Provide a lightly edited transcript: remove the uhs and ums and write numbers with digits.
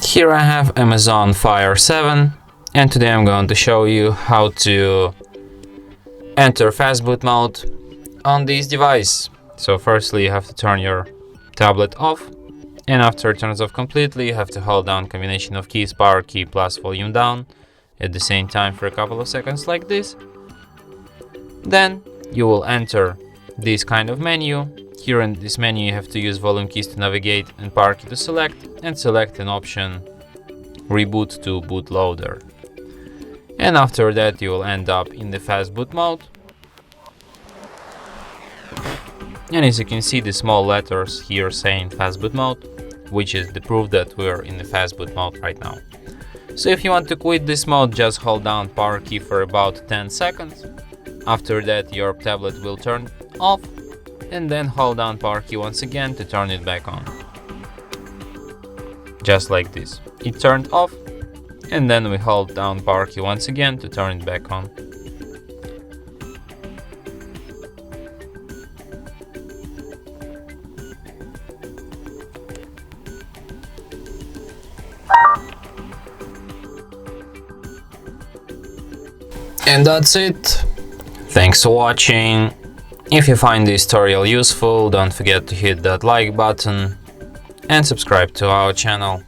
Here I have Amazon Fire 7, and today I'm going to show you how to enter FastBoot mode on this device. So firstly you have to turn your tablet off, and after it turns off completely you have to hold down combination of keys, power key plus volume down at the same time for a couple of seconds like this. Then you will enter this kind of menu. Here in this menu you have to use volume keys to navigate and power key to select, and select an option reboot to bootloader. And after that you will end up in the FastBoot mode. And as you can see, the small letters here saying FastBoot mode, which is the proof that we're in the FastBoot mode right now. So if you want to quit this mode, just hold down power key for about 10 seconds. After that your tablet will turn off, and then hold down power key once again to turn it back on. Just like this. It turned off, and then we hold down power key once again to turn it back on. And that's it. Thanks for watching. If you find this tutorial useful, don't forget to hit that like button and subscribe to our channel.